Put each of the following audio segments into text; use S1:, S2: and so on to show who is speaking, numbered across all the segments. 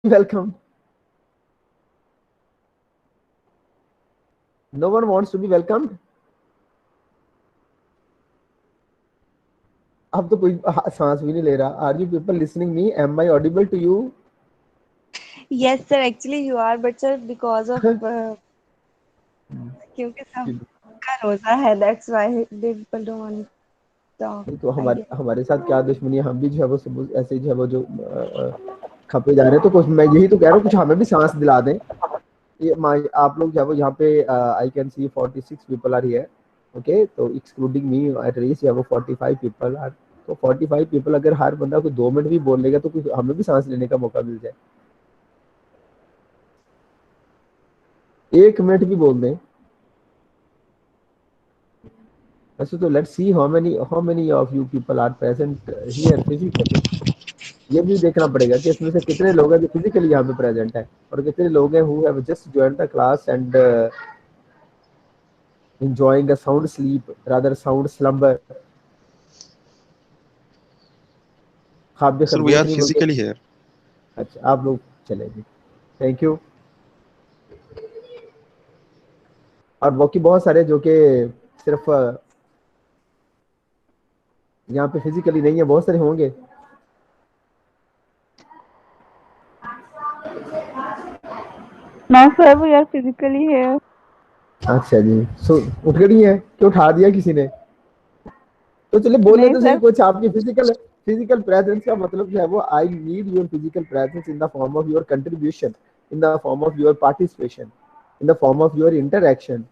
S1: welcome. No one wants to be welcomed. अब तो कोई सांस भी नहीं ले रहा. Are you people listening me? Am I audible to you?
S2: Yes, sir. Actually, you are, but sir, because of क्योंकि सबका रोजा है, that's why people don't want to talk.
S1: तो
S2: I guess.
S1: हमारे साथ क्या दुश्मनी है. हम भी जो है वो सब ऐसे जो है वो जो खपे जा रहे हैं. तो कुछ मैं यही तो कह रहा हूँ, कुछ हमें भी सांस दिला दें. ये आप लोग जो है वो यहाँ पे I can see 46 people are here. Okay, तो एक्सक्लूडिंग मी एट लीस्ट वो 45 पीपल आर. तो 45 पीपल अगर हर बंदा को 2 मिनट भी बोल लेगा तो कुछ हमें भी सांस लेने का मौका मिल जाए. 1 मिनट भी बोल दें. अच्छा, तो let's see how many of you people are present here physically. ये भी देखना पड़ेगा कि इसमें से कितने लोग हैं जो फिजिकली यहाँ पे प्रेजेंट है और कितने लोग हैं who have just joined the class and enjoying a sound sleep, rather sound slumber. खाद्य
S3: Sir, we
S1: खरगोश
S3: are
S1: नहीं बोलते.
S3: physically here.
S1: अच्छा, आप लोग चलेंगे. Thank you. और बाकी बहुत सारे जो कि सिर्फ यहाँ पे फिजिकली नहीं है, बहुत सारे होंगे.
S4: No, sir, we are physically here.
S1: अच्छा जी. सो उठ गई है कि उठा दिया किसी ने? तो चलिए बोलने
S4: नहीं
S1: तो सही
S4: सर.
S1: कुछ. आपकी फिजिकल प्रेजेंस का मतलब जो है वो I need your physical presence in the form of your contribution, in the form of your participation, in the form of your interaction.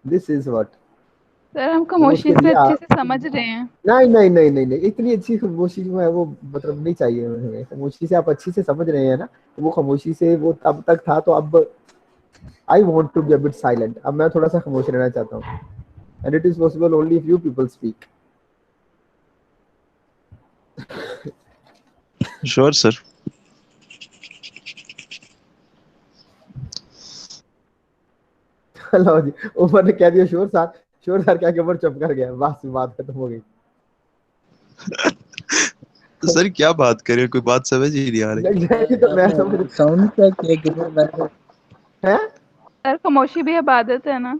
S1: This is what.
S4: Sir हम खामोशी से अच्छे से समझ रहे हैं.
S1: नहीं नहीं नहीं नहीं नहीं, इतनी अच्छी खामोशी जो है वो मतलब नहीं चाहिए हमें. खामोशी से आप अच्छी से समझ रहे हैं ना. तो वो खामोशी से वो तब तक था, तो अब I want to be a bit silent. अब मैं थोड़ा सा खामोश रहना चाहता हूँ. And it is possible only if you people speak.
S3: Sure, sir.
S1: लो जी, ऊपर ने कह दिया श्योर सर. श्योर सर क्या के ऊपर चुप कर गया. बस बात खत्म हो गई.
S3: तो सर क्या बात कर रहे हो, कोई बात समझ ही नहीं आ रही.
S1: एग्जैक्टली. तो मैं समझ
S5: साउंड क्या किया किधर
S1: है.
S4: सर खामोशी भी इबादत है ना.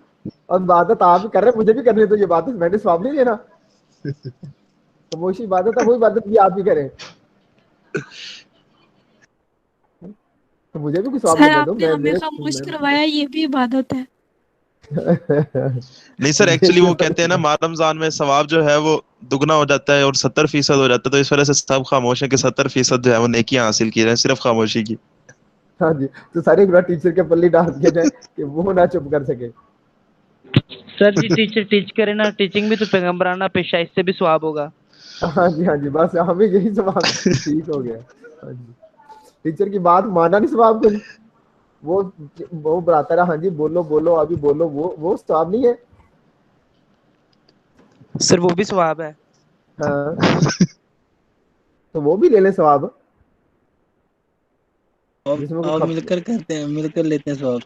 S1: और इबादत आप भी कर रहे हैं, मुझे भी करनी है. तो ये बात मैंने स्वाब नहीं लेना. खामोशी इबादत है, वो इबादत भी आप ही करें. तो मुझे भी कुछ स्वाब
S6: सर
S1: लेने दो.
S6: आपने हमें खामोश करवाया, ये भी इबादत है.
S3: नहीं सर, एक्चुअली वो कहते हैं ना, माह रमजान में सवाब जो है वो दुगना हो जाता है और 70% हो जाता है. तो इस वजह से सब खामोश है कि 70% जो है वो नेकियां हासिल की जाए सिर्फ खामोशी की.
S1: हाँ जी. तो सारे गुना टीचर के पल्ली डाल दिए जाए कि वो ना चुप कर सके.
S5: सर जी टीचर टीच करे ना, टीचिंग भी तो पैगंबराना पेशा, इससे भी स्वाब होगा.
S1: हाँ जी हाँ जी. बस हमें यही सवाल ठीक हो गया. हाँ जी. टीचर की बात माना नहीं सवाब कुछ. वो बताता रहा हाँ जी बोलो बोलो अभी बोलो. वो सवाब नहीं है.
S5: सर वो भी स्वाब है.
S1: हाँ. तो वो भी ले लें सवाब.
S5: और मिलकर करते हैं, मिलकर लेते हैं स्वाब.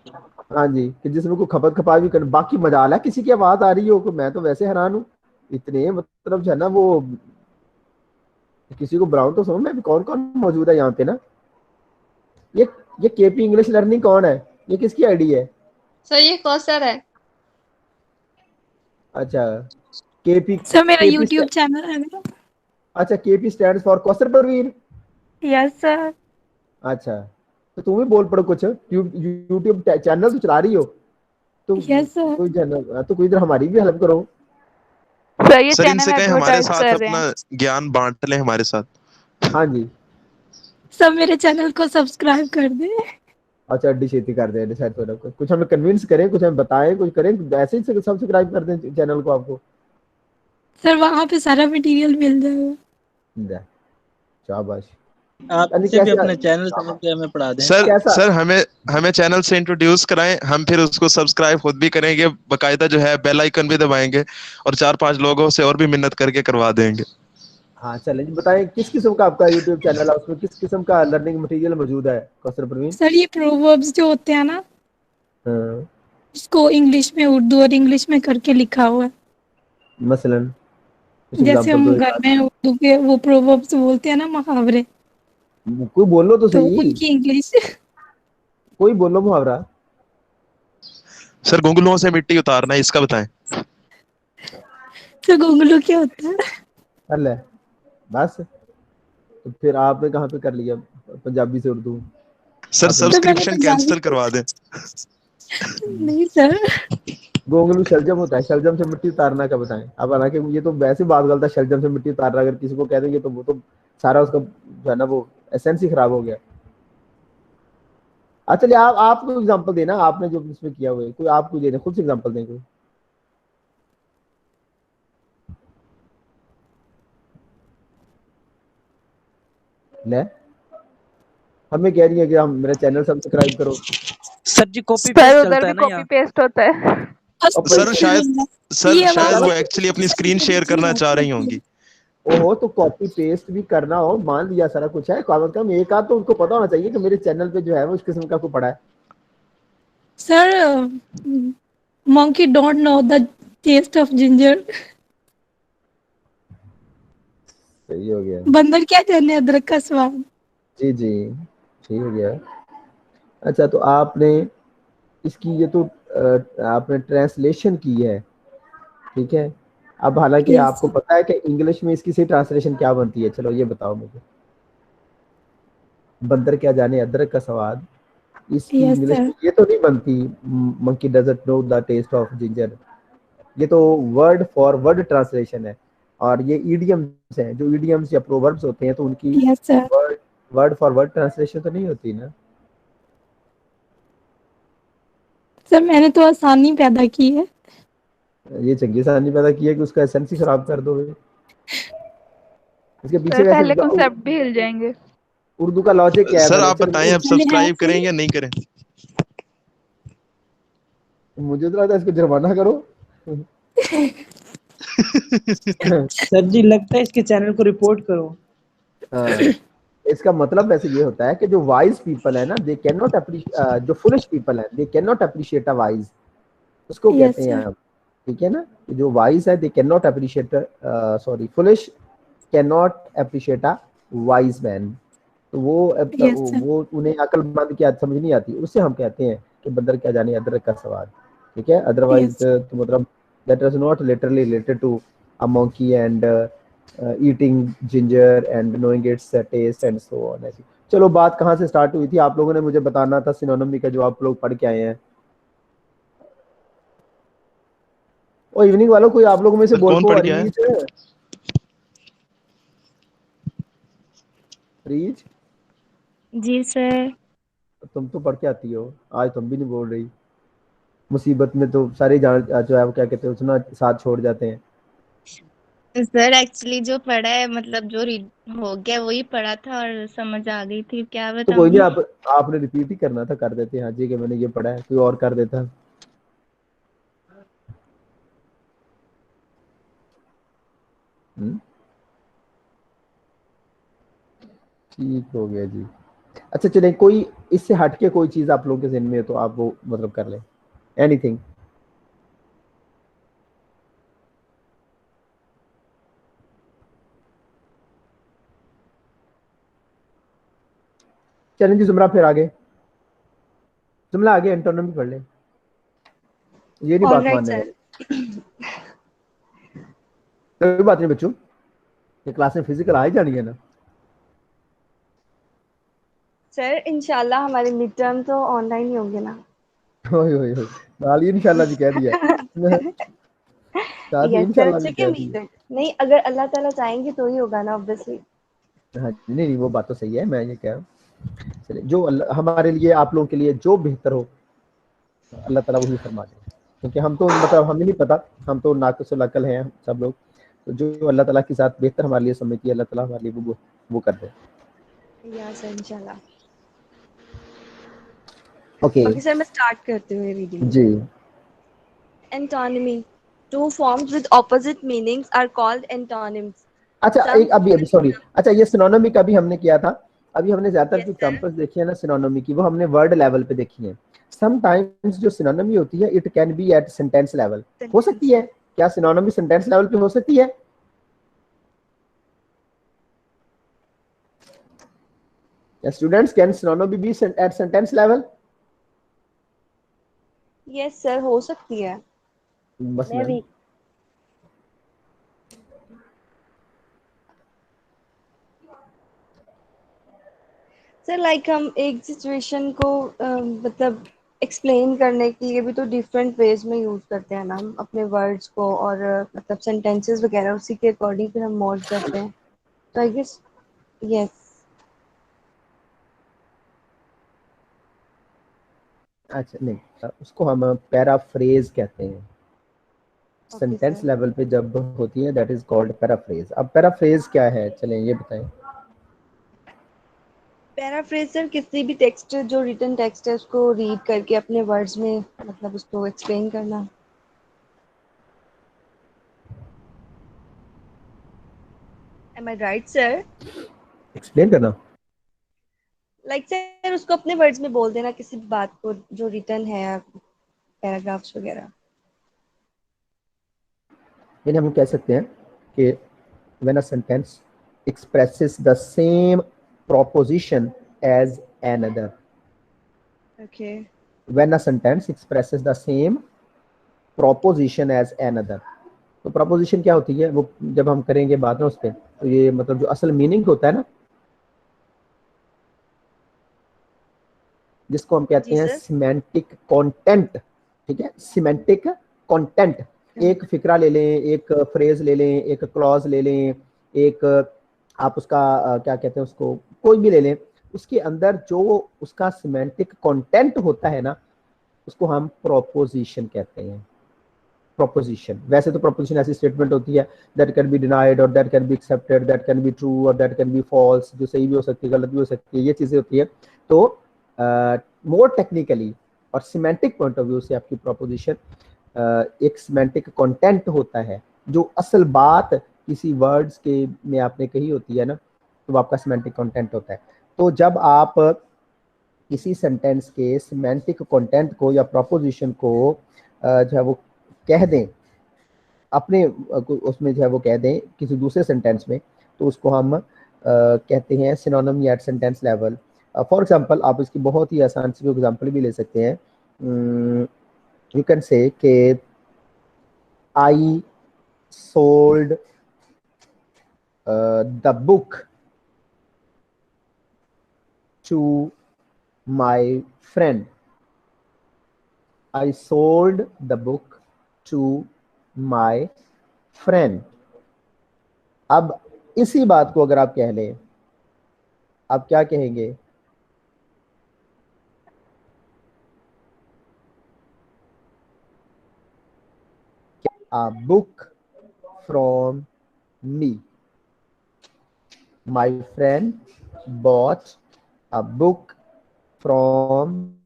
S1: हाँ जी. कि जिसमें कोई खपत खपा भी कर. बाकी मजाल है किसी की आवाज आ रही हो. मैं तो वैसे हैरान हूँ. इतने मतलब जो है ना वो किसी को बुलाऊं तो सुनो मैं. कौन कौन मौजूद है यहाँ पे ना. ये केपी इंग्लिश लर्निंग कौन है? ये किसकी आईडी है?
S7: सर ये कौसर है.
S1: अच्छा. केपी
S6: सर मेरा YouTube चैनल है ना.
S1: अच्छा. KP stands for Kausar Parveen.
S4: Yes sir.
S1: अच्छा. तो तुम भी बोल पड़ो कुछ. यूट्यूब चैनल तो चला रही हो तो
S6: यस सर.
S1: कोई चैनल तो कोई इधर हमारी भी हेल्प करो.
S4: सर ये
S3: सर इनसे
S4: चैनल
S3: कहें हमारे
S4: एडवर्टाइज
S3: साथ
S4: कर रहे
S3: अपना
S4: हैं.
S3: ज्ञान बांट लें हमारे साथ.
S1: हाँ जी.
S6: सब मेरे चैनल को सब्सक्राइब कर दे.
S1: अच्छा. अड्डी छेती कर दे. डिसाइड करो कुछ हमें कन्विंस करें, कुछ हमें बताएं, कुछ करें. ऐसे ही सब्सक्राइब कर दें चैनल को आपको.
S6: सर वहाँ पे सारा मटेरियल मिल जाएगा.
S1: शाबाश.
S5: आप इसे भी अपने चैनल समझ के हमें पढ़ा दें.
S3: सर हमें चैनल से इंट्रोड्यूस कराएं. हम फिर उसको सब्सक्राइब खुद भी करेंगे, बकायदा जो है बेल आइकन भी दबाएंगे और 4-5 लोगों से और भी मिन्नत करके करवा देंगे.
S1: हाँ चलें. बताएं किस किस्म का आपका यूट्यूब चैनल है, उसमें किस किस्म का लर्निंग मटेरियल मौजूद है कौसर परवीन?
S6: सर ये प्रोवर्ब्स जो होते हैं ना,
S1: हाँ.
S6: उसको इंग्लिश में उर्दू और इंग्लिश में करके लिखा हुआ है.
S1: मसलन
S6: जैसे हम घर में उर्दू के वो प्रोवर्ब्स बोलते हैं ना, मुहावरे,
S1: कोई बोलो तो
S6: तो
S1: सही,
S6: उनकी इंग्लिश।
S1: कोई बोलो मुहावरा।
S3: सर घुंगलुओं से मिट्टी उतारना है, इसका बताएं।
S6: तो गोगलू क्या होता है?
S1: अल्ले बस, तो फिर आपने कहाँ पे कर लिया पंजाबी से उर्दू?
S3: सर
S1: आपने
S6: तो मैंने
S3: सब्सक्रिप्शन
S6: पंजाबी
S3: कैंसिल करवा दें।
S6: नहीं सर।
S1: गोगलू शलजम होता है, शलजम से मिट्टी उतारना का बताएं। अब हालांकि ये तो वैसे बात गलत है, शलजम से मिट्टी उतारना अगर किसी को कह देंगे तो वो तो सारा उसका जो है ना वो एसेंस ही खराब हो गया। अच्छा चलिए आप कोई एग्जांपल देना, आपने जो इसमें किया हुआ है कोई, आप कोई देना, खुद से एग्जांपल दें कोई। ले हमें कह रही है कि हम मेरा चैनल सब्सक्राइब करो।
S5: सर जी कॉपी
S4: सर
S5: पेस्ट
S4: उधर
S5: चलता
S4: भी
S5: है ना
S4: कॉपी
S5: यहाँ।
S4: पेस्ट होता है।
S1: अब
S3: सर शायद
S6: ये आवाज
S3: वो एक्चुअली अपनी स्क्रीन शेयर करना चाह रही होंगी।
S1: ओहो, तो कॉपी पेस्ट भी करना हो, मान लिया सारा कुछ है, कम से कम एक आध तो उनको पता होना चाहिए कि मेरे चैनल पे जो है वो इस किस्म का कोई पड़ा है।
S6: Sir monkey don't know the taste of ginger।
S1: सही हो गया।
S6: बंदर क्या जाने अदरक का स्वाद।
S1: जी जी सही हो गया। अच्छा तो आपने इसकी ये तो आपने ट्रांसलेशन की है, ठीक है। अब हालांकि
S6: यस
S1: आपको पता है कि इंग्लिश में इसकी सही ट्रांसलेशन क्या बनती है, चलो ये बताओ मुझे। बंदर क्या जाने अदरक का स्वाद, इसकी
S6: यस
S1: इंग्लिश
S6: सर।
S1: में ये तो नहीं बनती monkey doesn't know the taste of ginger. ये तो वर्ड फॉर वर्ड ट्रांसलेशन है, और ये ईडियम्स हैं, जो ईडियम्स या प्रोवर्ब्स होते हैं तो उनकी
S6: yes sir.
S1: Word word for word translation तो नहीं होती ना।
S6: सर मैंने तो आसानी पैदा की है।
S1: ये चंगी सानी पैदा की है कि उसका एसेंस ही खराब कर दो। इसके पीछे
S4: सर
S1: वैसे
S4: पहले कॉन्सेप्ट भी हिल जाएंगे।
S1: उर्दू का लॉजिक क्या है
S3: सर
S1: पहले,
S3: आप
S1: चलो
S3: बताएं, अब
S6: मैंने
S3: सब्सक्राइब
S6: ऐसे
S3: करें या नहीं करें।
S1: मुझे तो लगता है इसको जुर्माना करो।
S5: सर जी लगता है इसके चैनल को रिपोर्ट करो।
S1: हाँ, इसका मतलब वैसे ये होता है कि जो वाइज पीपल है ना, दे कैन नॉट अप्रिशिएट, जो फुलिश पीपल है they can not appreciate a wise, उसको
S6: यस
S1: कहते हैं
S6: सर।
S1: आप, ठीक है ना। जो वाइज है they can not appreciate, sorry foolish can not appreciate a wise man. तो
S6: यस सर।
S1: वो उन्हें अकलमंद की समझ नहीं आती, उससे हम कहते हैं कि बंदर क्या जाने अदरक का स्वाद, ठीक है। अदरवाइज
S6: यस
S1: तो मतलब that is not literally related to a monkey and eating ginger and knowing its taste and so on ऐसी। चलो बात कहाँ से स्टार्ट हुई थी, आप लोगों ने मुझे बताना था सिनोनिमी का जो आप लोग पढ़ के आए हैं। और इवनिंग वालों कोई आप लोगों में से
S3: सर
S1: बोल
S3: कौन
S1: पो,
S3: पढ़ के आया?
S1: अरीज अरीज
S4: जी सर।
S1: तुम तो पढ़ के आती हो, आज तुम भी नहीं बोल रही। मुसीबत में तो सारे जान जो है वो क्या कहते हैं उसना साथ छोड़ जाते हैं।
S7: सर एक्चुअली जो पढ़ा है मतलब जो रीड हो गया वही पढ़ा था और समझ आ गई थी, क्या
S1: तो कोई नहीं,
S7: बताऊँ।
S1: आपने रिपीट ही करना था, कर देते हैं हाँ जी कि मैंने ये पढ़ा है, कोई और कर देता। ठीक हो गया जी। अच्छा चलिए, कोई इससे हटके कोई चीज आप लोगों के ज़हन में है तो आप वो मतलब कर लें, एनीथिंग। चलें जी जुमरा, फिर आगे जुमला आगे एंटोनिम पढ़ लें, ये नहीं बात
S2: ऑलराइट
S1: मानने
S2: सर।
S1: वाली। कोई बात नहीं बच्चों, ये क्लास में फिजिकल आ ही जानी है ना।
S2: सर इंशाल्लाह हमारे मिड टर्म तो ऑनलाइन ही होंगे ना।
S1: ओए ओए ओए, नाली इंशाल्लाह जी कह दिया है। साथ
S2: यस सर,
S1: इंशाल्लाह भी
S2: अच्छे के
S1: कह दी
S2: उम्मीद है। नहीं, अगर अल्लाह ताला चाहेंगे तो ही होगा ना ऑब्वियसली।
S1: है। हाँ नहीं नहीं वो बात तो सही है, मैं ये कह रहा हूँ चलिए जो हमारे लिए आप लोगों के लिए जो बेहतर हो अल्लाह ताला वही फरमा दे, क्योंकि हम तो मतलब हमें नहीं पता, हम तो नाक़िसुल अक़ल हैं सब लोग। तो जो अल्लाह ताला के साथ बेहतर हमारे लिए समझती है अल्लाह ताला हमारे लिए वो कर दे।
S2: या सर इंशाल्लाह।
S1: ओके
S2: ओके सर, मैं स्टार्ट करती हूँ रीडिंग।
S1: जी।
S2: Antonymy, two forms with opposite meanings are called antonyms.
S1: अच्छा
S2: सम
S1: एक अभी अभी सॉरी, अच्छा ये सिनोनिमी का भी हमने किया था। अभी हमने ज्यादातर
S2: यस
S1: जो
S2: सर।
S1: एग्जांपल्स देखी है ना सिनोनिमी की, वो हमने वर्ड लेवल पे देखी है। समटाइम्स जो सिनोनिमी होती है it can be at sentence level, हो सकती है। क्या सिनोनिमी सेंटेंस लेवल पे हो सकती है? Students, can synonymy be at sentence level?
S2: Yes sir, हो सकती है।
S1: बस मैम
S2: सर लाइक हम एक सिचुएशन को मतलब एक्सप्लेन करने के लिए भी तो डिफरेंट वेज में यूज करते हैं ना हम अपने वर्ड्स को, और मतलब सेंटेंसेस वगैरह उसी के अकॉर्डिंग फिर हम मोल्ड करते हैं। तो आई गेस यस।
S1: अच्छा नहीं, उसको हम पैराफ्रेज कहते हैं।
S2: Okay
S1: sentence
S2: sir.
S1: लेवल पे जब होती है दैट इज कॉल्ड पैराफ्रेज। अब पैराफ्रेज क्या है, चलें ये बताएं।
S2: पैराफ्रेजर किसी भी टेक्स्ट, जो रिटन टेक्स्ट है उसको रीड करके अपने वर्ड्स में मतलब उसको एक्सप्लेन करना। एम आई राइट सर?
S1: एक्सप्लेन करना।
S2: लाइक सर उसको अपने वर्ड्स में बोल देना किसी भी बात को जो रिटन है, पैराग्राफ्स वगैरह।
S1: यानी हम कह सकते हैं कि when a sentence expresses the same proposition as another,
S2: okay
S1: when a sentence expresses the same proposition as another, तो proposition क्या होती है, वो जब हम करेंगे बात ना उस पर, तो ये मतलब जो असल मीनिंग होता है ना, जिसको हम कहते
S2: जी
S1: हैं
S2: सर।
S1: Semantic content. ठीक है, सिमेंटिक कंटेंट। एक फिक्रा ले लें, एक फ्रेज ले लें, एक क्लॉज ले लें, एक आप उसका क्या कहते हैं उसको, कोई भी ले लें, उसके अंदर जो उसका सिमेंटिक कंटेंट होता है ना, उसको हम प्रोपोजिशन कहते हैं। प्रोपोजिशन, वैसे तो प्रोपोजिशन ऐसी स्टेटमेंट होती है दैट कैन बी डिनाइड और that can be accepted, that can be true और दैट कैन बी फॉल्स, जो सही भी हो सकती है गलत भी हो सकती है, ये चीजें होती है। तो मोर टेक्निकली और सिमेंटिक पॉइंट ऑफ व्यू से आपकी प्रोपोजिशन एक सिमेंटिक कंटेंट होता है, जो असल बात किसी वर्ड्स के में आपने कही होती है ना, तो वो आपका सिमेंटिक कंटेंट होता है। तो जब आप किसी सेंटेंस के सिमेंटिक कंटेंट को या प्रोपोजिशन को जो है वो कह दें अपने उसमें, जो है वो कह दें किसी दूसरे सेंटेंस में, तो उसको हम कहते हैं synonym at sentence level. For example, आप इसकी बहुत ही आसान सी एग्जांपल भी ले सकते हैं। यू कैन से कि I sold the book to my friend. I sold the book to my friend. अब इसी बात को अगर आप कह लें, आप क्या कहेंगे? A book from me. My friend bought a book from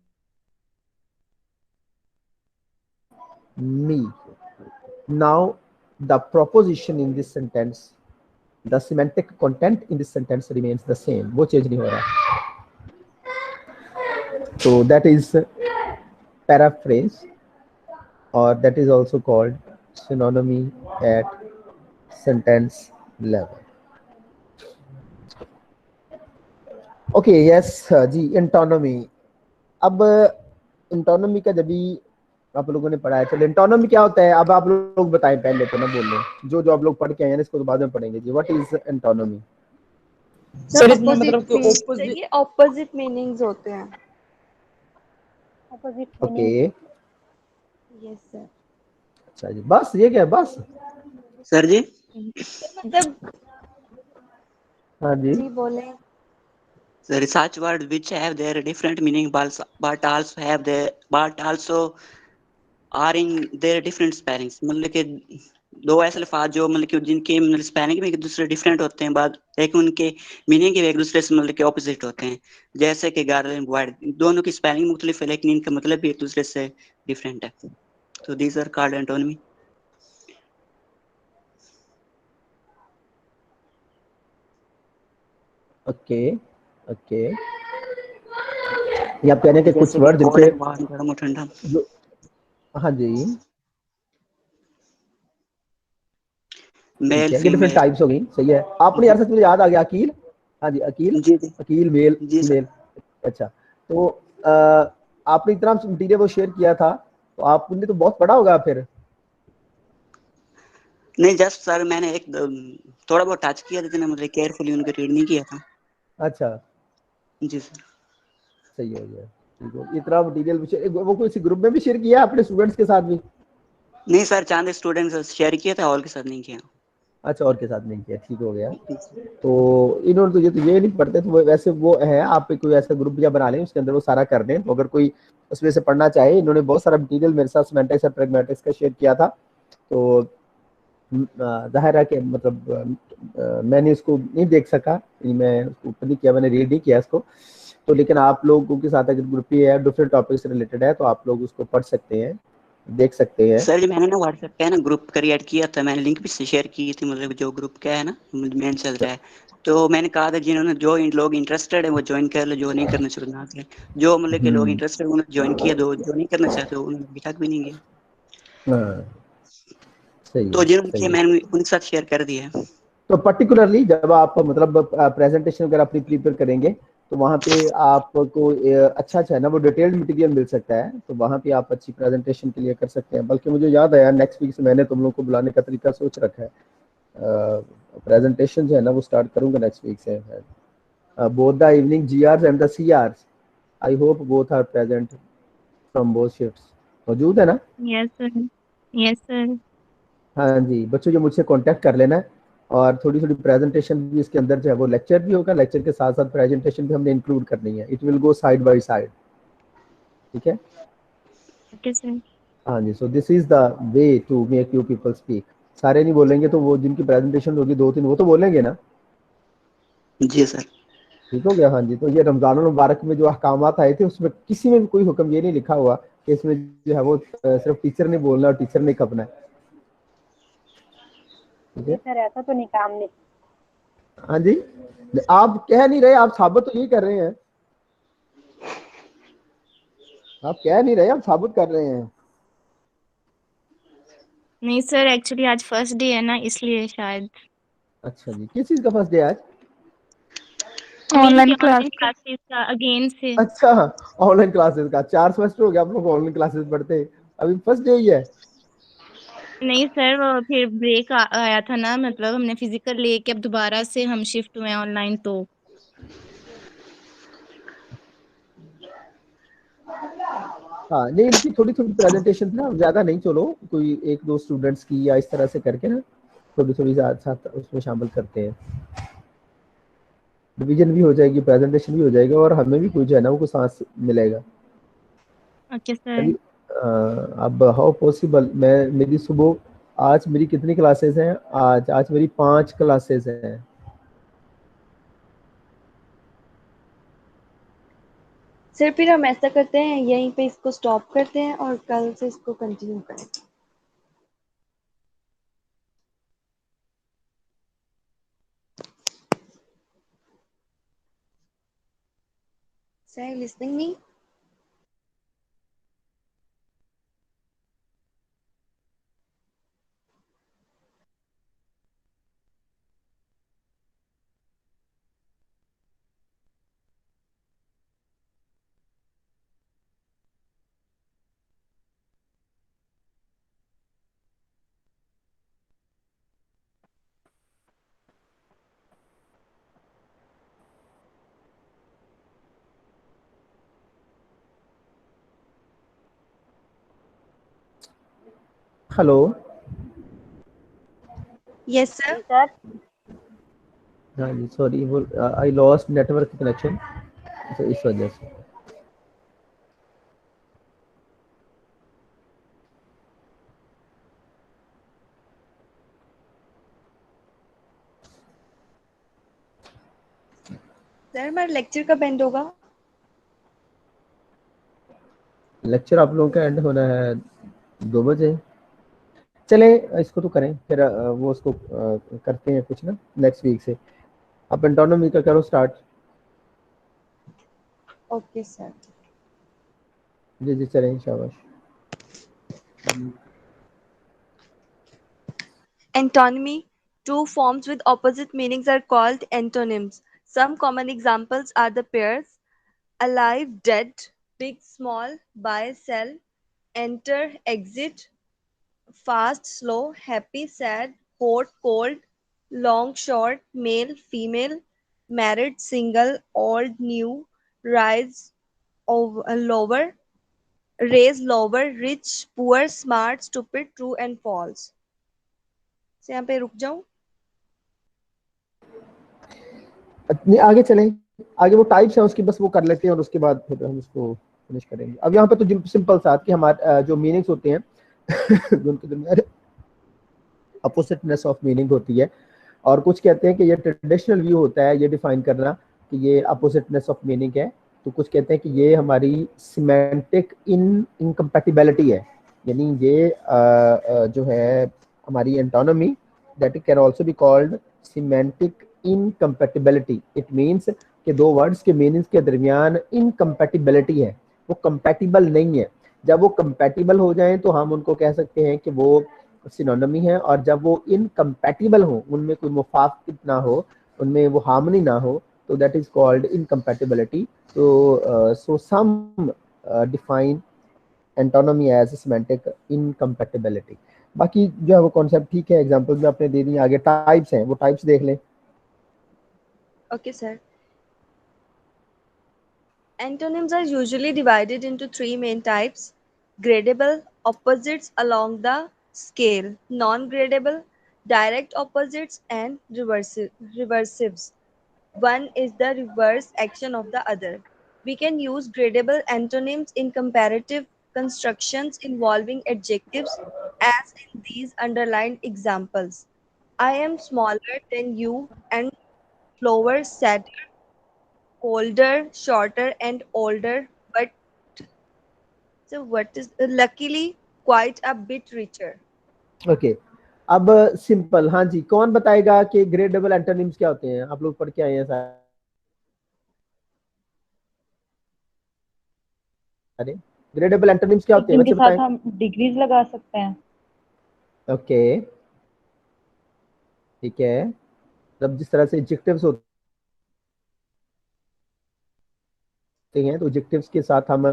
S1: me. Now, the proposition in this sentence, the semantic content in this sentence remains the same. वो change नहीं हो रहा. So that is paraphrase, or that is also called synonymy at sentence level. Okay yes जी, antonymy. अब antonymy का जब भी आप लोगों ने पढ़ा है, चलो इंटोनोमी क्या होता है अब आप लोग बताएं, पहले तो ना बोल जो आप लोग पढ़ के आए हैं, इसको तो बाद में पढ़ेंगे जी। What is antonymy?
S5: सर इसमें मतलब कि
S2: ये ऑपोजिट मीनिंग्स होते हैं।
S1: Okay
S2: yes sir.
S1: अच्छा जी, बस ये क्या है, बस
S8: सर जी
S2: मतलब
S1: हाँ जी
S2: जी बोले।
S8: Sir, such words which have their different meaning but also are in their different spellings। मतलब कि दो ऐसे अल्फाज जो मतलब कि जिनके मतलब स्पेलिंग में एक दूसरे डिफरेंट होते हैं, बाद लेकिन उनके मीनिंग के एक दूसरे से मतलब कि ऑपोजिट होते हैं। जैसे कि गर्ल एंड बॉय, दोनों की स्पेलिंग मुख्तलिफ है लेकिन इनका मतलब भी एक दूसरे से डिफरेंट है। तो these are called antonymy.
S1: Okay okay, ये आप कह रहे हैं कि कुछ वर्ड जिनके
S8: ठंडा।
S1: हाँ जी
S8: मेल
S1: ठीक है, ये डिफरेंट
S8: फीमेल।
S1: टाइप्स हो गई, सही है। आपने यार सच मुझे याद आ गया अकील, हाँ जी, अकील,
S8: जी जी
S1: अकील मेल
S8: जी सर।
S1: फीमेल। अच्छा, तो आपने इतना मटीरियल वो शेयर किया था, तो आपने तो बहुत पढ़ा होगा फिर।
S8: नहीं जस्ट सर मैंने एक थोड़ा बहुत टच किया था, इतना मतलब केयरफुली उनको रीड नहीं किया था।
S1: अच्छा,
S8: जी सर।
S1: सही हो गया, ठीक है। इतना मटीरियल वो किसी ग्रुप में भी शेयर किया अपने स्टूडेंट्स के साथ भी?
S8: नहीं सर, चांद स्टूडेंट्स शेयर किया था, और के साथ नहीं किया।
S1: अच्छा, और के साथ नहीं किया, ठीक हो गया।
S8: जी सर।
S1: तो इन्होंने तो ये नहीं पढ़ते, तो वैसे वो है, आप कोई ऐसा ग्रुप या बना लें, उसके अंदर वो सारा कर दें। तो अगर कोई उसमें से पढ़ना चाहे, इन्होंने बहुत सारा मटीरियल मेरे साथ सिमेंटिक्स और प्रैग्मेटिक्स का शेयर किया था। तो जाहिर है कि मतलब मैंने उसको नहीं देख सका, मैं उसको ओपन नहीं किया, मैंने रीड नहीं किया इसको। तो लेकिन आप लोगों के साथ अगर ग्रुप ही है, डिफरेंट टॉपिक से रिलेटेड है, तो आप लोग उसको पढ़ सकते हैं, देख सकते हैं।
S8: सर जी मैंने ना व्हाट्सएप पे है ना ग्रुप क्रिएट किया था, मैंने लिंक भी शेयर की थी, मतलब जो ग्रुप का है ना मेन चल रहा है। तो मैंने कहा था जिन्होंने जो लोग इंटरेस्टेड है वो ज्वाइन कर लो, जो नहीं करना चाहते ना करें। जो मतलब के लोग इंटरेस्टेड उन्होंने ज्वाइन किया, दो जो नहीं करना चाहते उन्होंने अभी तक भी नहीं किया।
S1: हाँ, सही
S8: तो
S1: है,
S8: जिन्होंने
S1: सही
S8: किया
S1: है।
S8: मैंने उनके साथ शेयर कर दिया है।
S1: तो पर्टिकुलरली जब आप मतलब प्रेजेंटेशन वगैरह अपनी प्रिपेयर करेंगे, तो वहाँ पे आपको अच्छा अच्छा है ना, वो डिटेल्ड मटेरियल मिल सकता है, तो वहाँ पे आप अच्छी प्रेजेंटेशन के लिए कर सकते हैं। बल्कि मुझे याद आया, नेक्स्ट वीक से मैंने तुम लोग को बुलाने का तरीका सोच रखा है। प्रेजेंटेशन जो है ना वो स्टार्ट करूंगा नेक्स्ट वीक से। Both the evening GRs and the CRs, I hope both are present from both shifts. मौजूद है ना?
S7: Yes sir. Yes sir.
S1: हाँ जी बच्चों, जो मुझसे कांटेक्ट कर लेना है। और थोड़ी थोड़ी प्रेजेंटेशन भी इसके अंदर जो है, वो लेक्चर भी होगा, लेक्चर के साथ साथ प्रेजेंटेशन भी हमने इंक्लूड करनी है। It will go side by side, ठीक है।
S7: Okay sir.
S1: हाँ जी, so this is the way to make you people speak. सारे नहीं बोलेंगे, तो वो जिनकी प्रेजेंटेशन होगी दो तीन, वो तो बोलेंगे ना।
S8: जी सर।
S1: ठीक हो गया। हाँ जी, तो ये रमजान मुबारक में जो अहकामात आए थे, उसमें किसी में भी कोई हुक्म ये नहीं लिखा हुआ कि इसमें जो है वो सिर्फ टीचर ने बोलना और टीचर ने खपना है, ठीक है।
S4: सर ऐसा तो नहीं काम नहीं।
S1: हाँ जी, आप कह नहीं रहे, आप साबित तो यही कर रहे हैं। आप कह नहीं रहे, आप साबित कर रहे हैं।
S7: नहीं सर, एक्चुअली आज फर्स्ट डे है ना, इसलिए शायद।
S1: अच्छा जी, किस चीज का फर्स्ट डे आज?
S7: मीन के
S4: ऑनलाइन क्लास
S7: ऑनलाइन
S4: का।
S7: क्लासेस का अगेन से।
S1: अच्छा, ऑनलाइन क्लासेस का 4 सेमेस्टर हो गया आप लोग ऑनलाइन क्लासेस पढ़ते, अभी फर्स्ट डे ही है।
S7: नहीं सर, वो फिर ब्रेक आया था ना, मतलब हमने फिजिकल लेके अब दोबारा से हम शिफ्ट हुए ऑनलाइन तो।
S1: हाँ नहीं, इनकी थोड़ी थोड़ी प्रेजेंटेशन ना, ज्यादा नहीं, चलो कोई एक दो स्टूडेंट्स की या इस तरह से करके ना, थोड़ी थोड़ी साथ साथ उसमें शामिल करते हैं। डिवीजन भी हो जाएगी, प्रेजेंटेशन भी हो जाएगा, और हमें भी कुछ है ना वो कुछ सांस मिलेगा।
S7: Okay sir.
S1: चलिए, अब हाउ पॉसिबल, मैं मेरी सुबह, आज मेरी कितनी क्लासेस हैं? आज आज मेरी 5 क्लासेस हैं।
S2: सर फिर हम ऐसा करते हैं, यहीं पे इसको स्टॉप करते हैं और कल से इसको कंटिन्यू करेंगे। Sir listening me?
S1: Hello.
S2: Yes sir.
S4: जी सर।
S1: हाँ जी, सॉरी, वो आई लॉस्ट नेटवर्क कनेक्शन, तो इस वजह से।
S2: सर हमारा लेक्चर कब एंड होगा?
S1: लेक्चर आप लोगों का एंड होना है 2 बजे। चले, इसको तो करें फिर, वो उसको करते हैं कुछ ना नेक्स्ट वीक से। आप एंटोनोमी का करो स्टार्ट।
S2: Okay sir.
S1: जी जी, चलें, शाबाश।
S2: Antonymy: two forms with opposite meanings are called antonyms. Some common examples are the pairs alive, dead, big, small, buy, sell, enter, exit, fast, slow, happy, sad, hot, cold, long, short, male, female, married, single, old, new, rise, lower, raise, lower, rich, poor, smart, stupid, true and false. से यहाँ पे रुक जाऊं?
S1: नहीं आगे चलें, आगे वो टाइप्स है उसकी बस वो कर लेते हैं और उसके बाद फिर हम इसको फिनिश करेंगे। अब यहाँ पे तो सिंपल सा कि हमारे जो मीनिंग्स होते हैं उनके दरमियान अपोजिटनेस ऑफ मीनिंग होती है, और कुछ कहते हैं कि ये ट्रेडिशनल व्यू होता है ये डिफाइन करना कि ये अपोजिटनेस ऑफ मीनिंग है, तो कुछ कहते हैं कि ये हमारी सिमेंटिक इनकम्पैटिबिलिटी है, यानी ये जो है हमारी antonymy that can also be called semantic incompatibility. It means कि दो वर्ड्स के मीनिंग्स के दरमियान इनकम्पैटिबिलिटी है, वो कंपैटिबल नहीं है। जब वो कंपैटिबल हो जाएं तो हम उनको कह सकते हैं कि वो सिनोनिमी है, और जब वो इनकम्पैटिबल हो, उनमें कोई मुफावत ना हो, उनमें वो हार्मनी ना हो, तो दैट इज कॉल्ड इनकम्पैटिबिलिटी। तो सो सम डिफाइन एंटोनमी एज सिमेंटिक इनकम्पैटिबिलिटी। बाकी जो है वो कॉन्सेप्ट ठीक है, एग्जांपल भी आपने दे दी, आगे टाइप्स हैं वो टाइप्स देख लें।
S2: Okay, sir. Antonyms are usually divided into three main types: gradable, opposites along the scale; non-gradable, direct opposites; and reversives. One is the reverse action of the other. We can use gradable antonyms in comparative constructions involving adjectives, as in these underlined examples. I am smaller than you, and slower, sadder, colder, shorter, and older, but so what is luckily quite a bit richer.
S1: Okay अब simple, हाँ जी, कौन बताएगा कि gradable antonyms क्या होते हैं? आप लोग पढ़ के आए हैं सारे, ग्रेडेबल एंटोनिम्स क्या होते हैं
S4: इनके
S1: बच्चे
S4: साथ
S1: बताएं।
S4: हम डिग्रीज लगा सकते हैं।
S1: ओके ठीक है, जब जिस तरह से एडजेक्टिव्स होते हैं तो एडजेक्टिव्स के साथ हम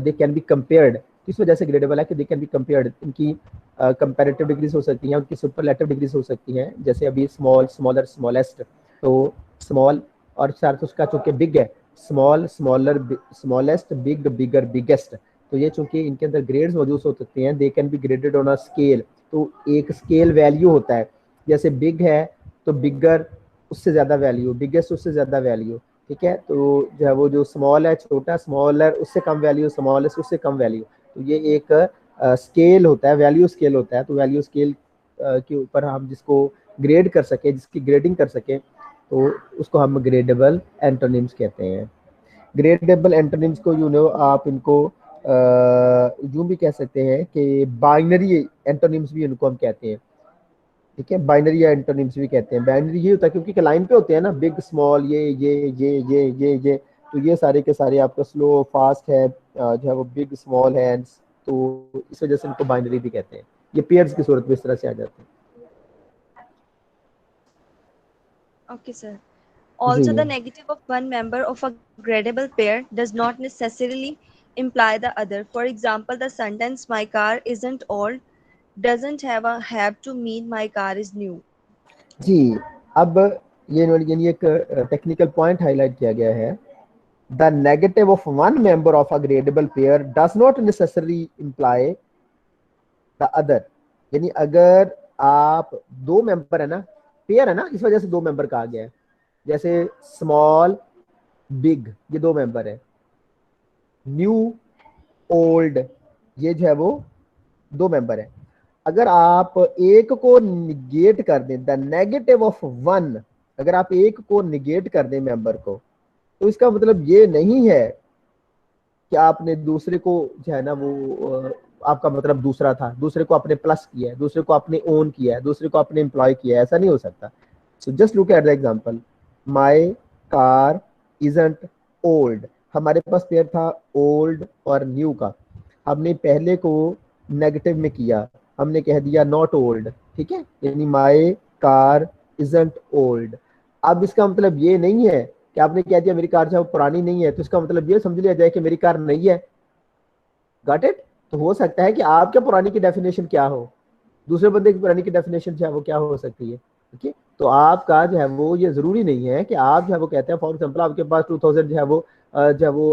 S1: दे कैन बी कंपेयर्ड, इस वजह से ग्रेडेबल है कि दे कैन बी कंपेयर्ड, इनकी कंपैरेटिव डिग्रीज हो सकती हैं, उनकी सुपरलेटिव डिग्रीज हो सकती हैं। जैसे अभी स्मॉल, स्मॉलर, स्मॉलेस्ट, तो स्मॉल और साथ उसका चूंकि बिग है, स्मॉल, स्मॉलर, स्मॉलेस्ट, बिग, बिगर, बिगेस्ट, तो ये चूंकि इनके अंदर ग्रेड्स मौजूद हो सकते हैं, they can be graded on a scale, तो एक स्केल वैल्यू होता है। जैसे बिग है तो बिगर उससे ज्यादा वैल्यू, बिगेस्ट उससे ज्यादा वैल्यू, ठीक है। तो जो है वो जो स्मॉल है छोटा, स्मॉलर उससे कम वैल्यू, स्मॉलेस्ट उससे कम वैल्यू, तो ये एक स्केल होता है, वैल्यू स्केल होता है। तो वैल्यू स्केल के ऊपर हम जिसको ग्रेड कर सके, जिसकी ग्रेडिंग कर सके, तो उसको हम ग्रेडेबल एंटोनिम्स कहते हैं। ग्रेडेबल एंटोनिम्स को आप इनको यूं भी कह सकते हैं कि बाइनरी एंटोनिम्स भी इनको हम कहते हैं, ठीक है। बाइनरी या एंटोनिम्स भी कहते हैं। बाइनरी ये होता है क्योंकि लाइन पे होते हैं ना, बिग, स्मॉल, ये, तो ये सारे के सारे आपका स्लो, फास्ट है, जो है वो बिग, स्मॉल है, तो इस वजह से इनको बाइनरी भी कहते हैं। ये पेयर्स की सूरत में इस तरह से आ जाते हैं।
S2: Okay, sir. Also,
S1: ji
S2: the negative of one member of a gradable pair does not necessarily imply the other. For example, the sentence "My car isn't old" doesn't have to mean "My car is new."
S1: जी, अब ये यानी एक technical point highlight किया गया है। The negative of one member of a gradable pair does not necessarily imply the other। यानी अगर आप दो मेंबर है ना, पेयर है ना, इस वजह से दो मेंबर कहा गया है। जैसे स्मॉल, बिग, ये दो मेंबर है। न्यू, ओल्ड, ये जो है वो दो मेंबर है। अगर आप एक को निगेट कर दें, द नेगेटिव ऑफ वन, अगर आप एक को निगेट कर दें मेंबर को, तो इसका मतलब ये नहीं है कि आपने दूसरे को जो है ना वो आपका मतलब दूसरा था, दूसरे को आपने प्लस किया है, दूसरे को आपने ओन किया है, दूसरे को आपने एम्प्लॉय किया है, ऐसा नहीं हो सकता। So just look at the example, my car isn't old, हमारे पास पेयर था ओल्ड और न्यू का, हमने पहले को नेगेटिव में किया, हमने कह दिया नॉट ओल्ड, ठीक है, यानी माय कार इजंट ओल्ड। अब इसका मतलब ये नहीं है कि आपने कह दिया मेरी कार जो है वो पुरानी नहीं है, तो इसका मतलब ये समझ लिया जाए कि मेरी कार नई है। Got it? तो हो सकता है कि आपके पुरानी की डेफिनेशन क्या हो, दूसरे बंदे की पुरानी की डेफिनेशन जो है वो क्या हो सकती है। ठीक है, तो आपका जो है वो ये जरूरी नहीं है कि आप जो है वो कहते हैं, फॉर एग्जाम्पल आपके पास 2000 जो है वो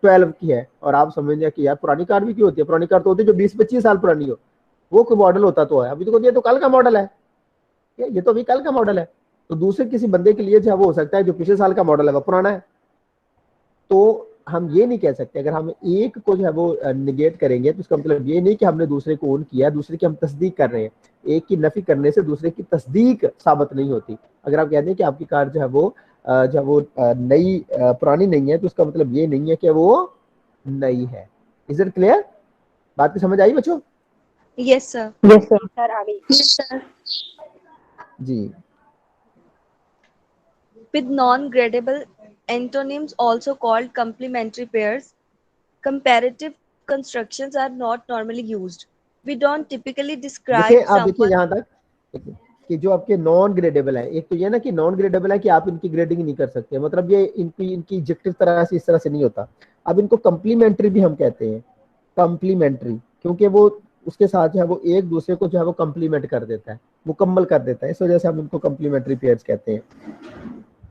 S1: 12 की है और आप समझेंगे कि यार पुरानी कार भी क्यों होती है, पुरानी कार तो होती है जो 20-25 साल पुरानी हो, वो कोई मॉडल होता तो है, अभी तो ये तो कल का मॉडल है, ये तो अभी कल का मॉडल है। तो दूसरे किसी बंदे के लिए जो है वो हो सकता है जो पिछले साल का मॉडल है वो पुराना है। तो हम ये नहीं कह सकते, अगर हम एक को जो है वो निगेट करेंगे तो इसका मतलब ये नहीं कि हमने दूसरे को ओन किया, दूसरे की हम तस्दीक कर रहे हैं। एक की नफी करने से दूसरे की तस्दीक साबित नहीं होती। अगर आप कहते हैं कि आपकी कार जो है वो नई पुरानी नहीं है, तो उसका मतलब ये नहीं है कि वो नई है। Is it clear? बात की समझ आई बच्चों?
S2: Yes sir.
S4: Yes sir.
S6: Sir आ गई।
S2: Yes sir.
S1: जी।
S2: With non-gradable antonyms also called complementary pairs, comparative constructions are not normally used. We don't typically
S1: देखिए
S2: describe
S1: आप देखिए
S2: someone.
S1: यहाँ तक कि जो आपके नॉन ग्रेडेबल है, एक तो ये ना कि नॉन ग्रेडेबल है कि आप इनकी ग्रेडिंग नहीं कर सकते, मतलब ये इनकी इजेक्टिव तरह से इस तरह से नहीं होता। अब इनको कम्प्लीमेंट्री भी हम कहते हैं, कम्प्लीमेंट्री, क्योंकि वो उसके साथ जो है वो एक दूसरे को जो है वो कम्प्लीमेंट कर देता है, मुकम्मल कर देता है, इस वजह से हम इनको कम्प्लीमेंट्री पेयर्स कहते हैं।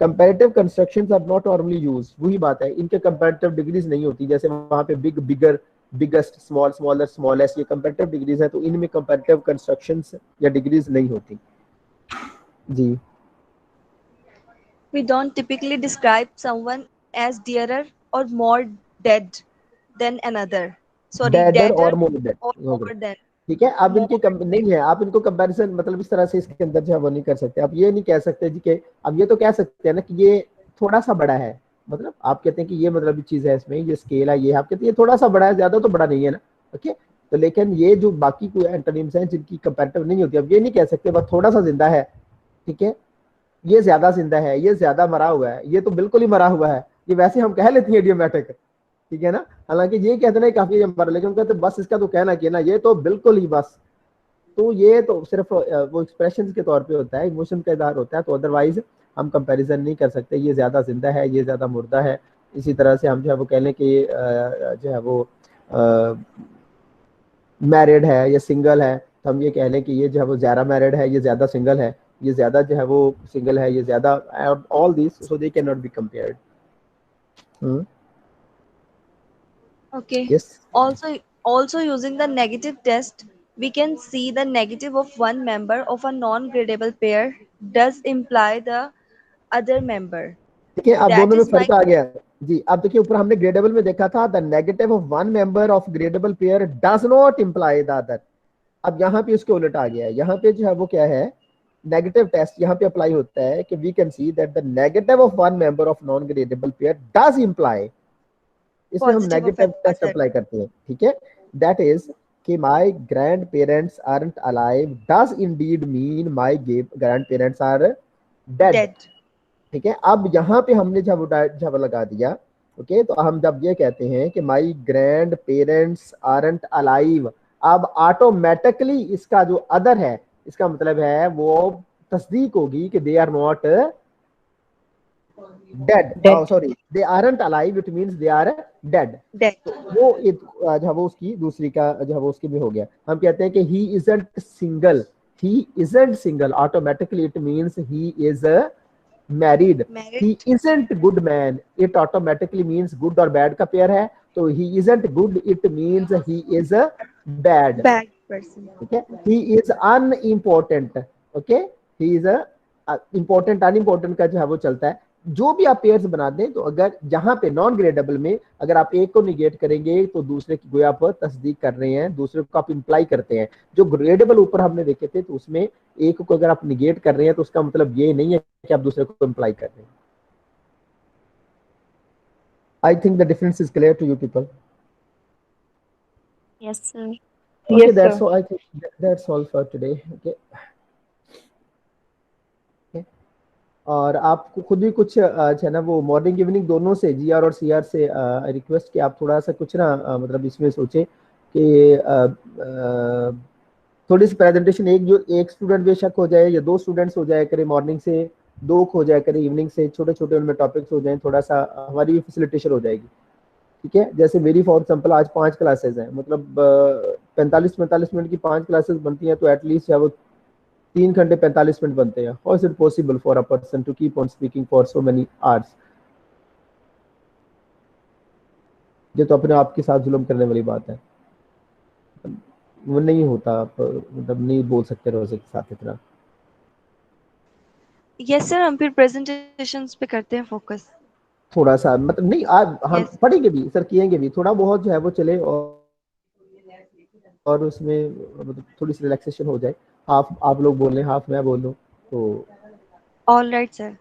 S1: Comparative constructions are not normally used, वही बात है, इनके कंपैरेटिव डिग्रीज नहीं होती, जैसे वहां पे बिग, बिगर, बिगेस्ट, स्मॉल, स्मॉलर, स्मॉलेस्ट, ये कंपैरेटिव डिग्रीज है, तो इनमें कंपैरेटिव कंस्ट्रक्शंस या डिग्रीज नहीं होती। जी।
S2: We don't typically describe someone as dearer or more dead than another. Sorry,
S1: Dedar
S2: deader
S1: और मोर डेड,
S2: or more than.
S1: ठीक है। अब इनके
S2: More.
S1: नहीं है, आप इनको कंपैरिजन मतलब इस तरह से इसके अंदर जो है वो नहीं कर सकते। आप ये नहीं कह सकते जी कि, अब ये तो कह सकते हैं ना कि ये थोड़ा सा बड़ा है, मतलब आप कहते हैं कि ये मतलब चीज है इसमें, ये स्केल है, ये आप कहते हैं ये थोड़ा सा बड़ा है, ज्यादा तो बड़ा नहीं है ना। ओके, तो लेकिन ये जो बाकी कोई एंटोनिम्स हैं जिनकी कंपैरेटिव नहीं होती, अब ये नहीं कह सकते बस थोड़ा सा जिंदा है, ठीक है, ये ज्यादा जिंदा है, ये ज्यादा मरा हुआ है, ये तो बिल्कुल ही मरा हुआ है, ये वैसे हम कह लेते हैं इडियोमैटिक, ठीक है ना। हालांकि ये कहते हैं काफी मरा, लेकिन कहते बस इसका तो कहना कि ना ये तो बिल्कुल ही बस, तो ये तो सिर्फ वो एक्सप्रेशन के तौर पे होता है, इमोशन का इजहार होता है, तो अदरवाइज हम कंपैरिजन नहीं कर सकते, ये ज्यादा जिंदा है, ये ज्यादा मुर्दा है। इसी तरह से हम जो है वो कह लें कि जो है वो मैरिड है या सिंगल है, तो हम ये कह लें कि ये जो है वो ज्यादा मैरिड है, ये ज्यादा सिंगल है, ये ज्यादा जो है वो सिंगल है, ये ज्यादा, all this, so they can not be compared.
S2: Okay.
S1: Yes.
S2: Also using the negative test, we can see the negative of one member of a non-gradable pair does imply the other member.
S1: देखिए अब
S2: That
S1: दोनों में
S2: is
S1: फर्क
S2: why
S1: आ गया जी। अब देखिए ऊपर हमने ग्रेडेबल में देखा था, the negative of one member of gradable pair does not imply the other. अब यहाँ पे उसके उलट आ गया है, यहाँ पे जो है वो क्या है, नेगेटिव टेस्ट यहाँ पे अप्लाई होता है कि we can see that the negative of one member of non gradable pair does imply, इसमें हम
S2: positive
S1: negative
S2: of
S1: test
S2: other.
S1: Apply करते हैं, ठीक है। दैट इज कि my grandparents aren't alive does indeed mean my grandparents are dead,
S2: Dead.
S1: ठीक है। अब यहाँ पे हमने जब लगा दिया, ओके, तो हम जब ये कहते हैं कि my grandparents aren't alive, अब ऑटोमेटिकली इसका जो अदर है, इसका मतलब है वो तस्दीक होगी कि they are not dead, sorry they aren't alive, it means they are dead.
S2: Dead.
S1: तो वो एक जो है वो उसकी दूसरी का जो है वो उसकी भी हो गया। हम कहते हैं कि he isn't single, he isn't single, automatically it means he is married.
S2: Married.
S1: He isn't good man, it automatically means good और बैड का पेयर है, तो he isn't good, it means he is bad,
S2: Bad person.
S1: ठीक है। He is unimportant, okay, he is important unimportant का जो है वो चलता है। जो भी आप पेयर्स बना दें, तो अगर जहां पे नॉन ग्रेडेबल में अगर आप एक को निगेट करेंगे तो दूसरे की गोया पर तस्दीक कर रहे हैं, दूसरे को आप इंप्लाई करते हैं। जो ग्रेडेबल ऊपर हमने देखे थे, तो उसमें एक को अगर आप निगेट कर रहे हैं तो उसका मतलब ये नहीं है कि आप दूसरे को इंप्लाई कर रहे हैं। I think the difference is clear to you people.
S7: Yes, sir.
S1: Okay,
S4: Yes,
S1: that's
S4: sir.
S1: all. I think that's all for today. Okay. Okay. और आप खुद भी कुछ जो है ना वो मॉर्निंग इवनिंग दोनों से, जीआर और सीआर से रिक्वेस्ट कि आप थोड़ा सा कुछ ना मतलब इसमें सोचे कि थोड़ी सी प्रेजेंटेशन, एक स्टूडेंट बेशक हो जाए या 2 स्टूडेंट्स हो जाए करे मॉर्निंग से, 2 हो जाए करें इवनिंग से, छोटे छोटे उनमें टॉपिक्स हो जाएं, थोड़ा सा हमारी भी फैसिलिटेशन हो जाएगी। ठीक है, जैसे मेरी फॉर एग्जाम्पल आज 5 क्लासेस हैं, मतलब 45 मिनट की 5 क्लासेस बनती हैं, तो एटलीस्ट वो 3 घंटे 45 मिनट बनते हैं। How is it possible for a person to keep on speaking for so many hours? ये तो अपने आप के साथ जुल्म करने वाली बात है, वो नहीं होता। आप मतलब नहीं बोल सकते रोजे के साथ इतना।
S2: यस सर, हम फिर प्रेजेंटेशंस पे करते हैं फोकस।
S1: थोड़ा सा मतलब नहीं, आज हम
S2: Yes.
S1: पढ़ेंगे भी सर, किएंगे भी, थोड़ा बहुत जो है वो चले, और उसमें मतलब थोड़ी सी रिलैक्सेशन हो जाए। हाफ आप लोग बोल रहे हैं, हाफ मैं बोल लूँ, तो
S2: ऑल राइट सर।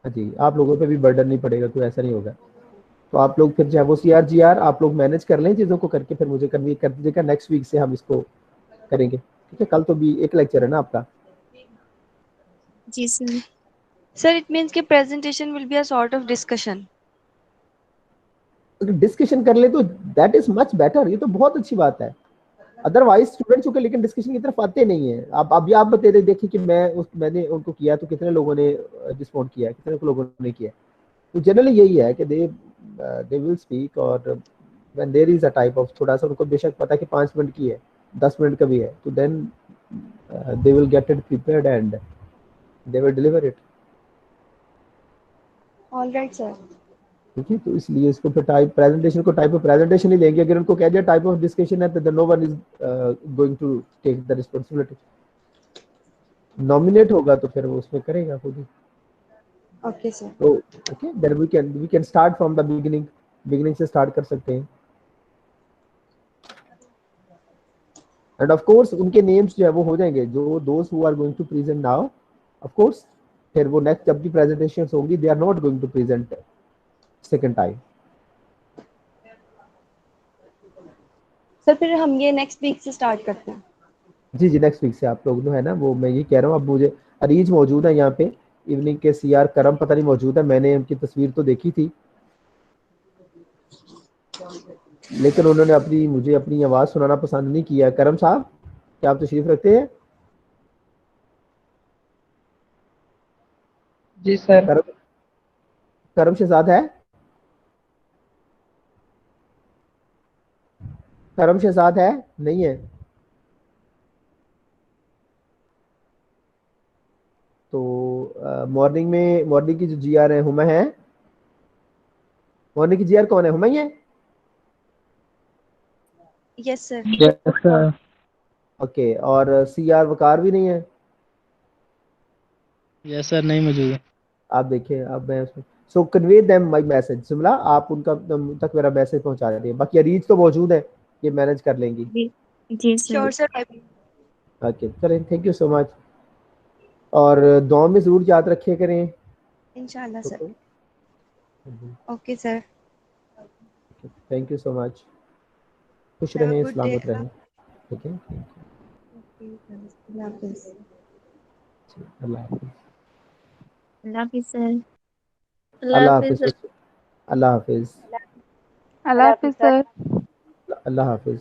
S1: जी आप लोगों पे भी बर्डन नहीं पड़ेगा, तो ऐसा नहीं होगा। तो आप लोग फिर चाहे वो CR GR आप लोग मैनेज कर लें चीज़ों को करके, फिर मुझे कन्वे कर दीजिएगा। नेक्स्ट वीक से हम इसको करेंगे। ठीक है, कल तो भी एक लेक्चर है ना आपका?
S7: जी सर।
S2: सर इट मींस कि presentation will be a sort of discussion.
S1: अगर डिस्कशन कर ले तो दैट इज मच बेटर, ये तो बहुत अच्छी बात है। अदरवाइज स्टूडेंट्स को लेकिन डिस्कशन की तरफ आते नहीं है। आप अभी आप बता दे, देखिए कि मैंने उनको किया तो कितने लोगों ने रिस्पॉन्ड किया है, कितने लोगों ने किया। तो जनरली यही है कि दे विल स्पीक, और when there is a type of, थोड़ा सा उनको बेशक पता है कि 5 मिनट की है, 10 मिनट का भी है, तो then they will get it prepared and they will deliver it.
S2: All right sir.
S1: ठीक है, तो इसलिए इसको फिर टाइप प्रेजेंटेशन को टाइप ऑफ प्रेजेंटेशन ही लेंगे। अगर उनको कह दिया टाइप ऑफ डिस्कशन है, तो no one is going to take the responsibility. Nominate होगा तो फिर वो उसमें करेगा खुद ही।
S2: Okay sir.
S1: तो okay, then we can start from the beginning से स्टार्ट कर सकते हैं। एंड ऑफ कोर्स उनके नेम्स जो है वो हो जाएंगे, जो दोस्त who are going to present now. Of course फिर वो नेक्स्ट जब भी प्रेजेंटेशंस होंगी, they are not going to present second time.
S2: Sir फिर हम ये नेक्स्ट वीक से स्टार्ट करते हैं।
S1: जी नेक्स्ट वीक से आप लोग जो है ना, वो मैं ये कह रहा हूँ। अब मुझे अरीज मौजूद है यहाँ पे, इवनिंग के CR करम पता नहीं मौजूद है, मैंने उनकी तस्वीर तो देखी थी, लेकिन उन्होंने मुझे अपनी आवाज़ सुनाना पसंद नहीं किया। करम साहब, क्या आप तशरीफ रखते हैं?
S5: जी सर।
S1: करम शहजाद है? करम शहजाद है? नहीं है? तो मॉर्निंग की जो GR है हुमा है। मॉर्निंग की GR कौन है? हुमा ही है?
S2: Yes sir.
S5: Yes sir.
S1: Okay, और CR वकार भी नहीं है?
S5: यस सर, नहीं मौजूद है।
S1: आप देखिए, अब मैं उसमें so convey them my message. Shimla, आप उनका तक मेरा मैसेज पहुंचा दें। बाकी अरीज तो मौजूद है, ये मैनेज कर लेंगी।
S7: जी सर।
S2: Sure sir.
S1: ओके चलें, थैंक यू सो मच। और दुआ में जरूर याद रखिए करें।
S2: इंशाल्लाह sir. Okay sir.
S1: Thank you so much. खुश
S2: हैव अ
S1: रहें,
S2: गुड डे।
S1: सलामत रहें। ठीक है,
S2: अल्लाह हाफिज़।
S1: अल्लाह हाफिज़।
S7: अल्लाह हाफिज़ सर।
S1: अल्लाह हाफिज़। अल्लाह हाफिज़।
S4: अल्लाह हाफिज सर।
S1: अल्लाह हाफिज़।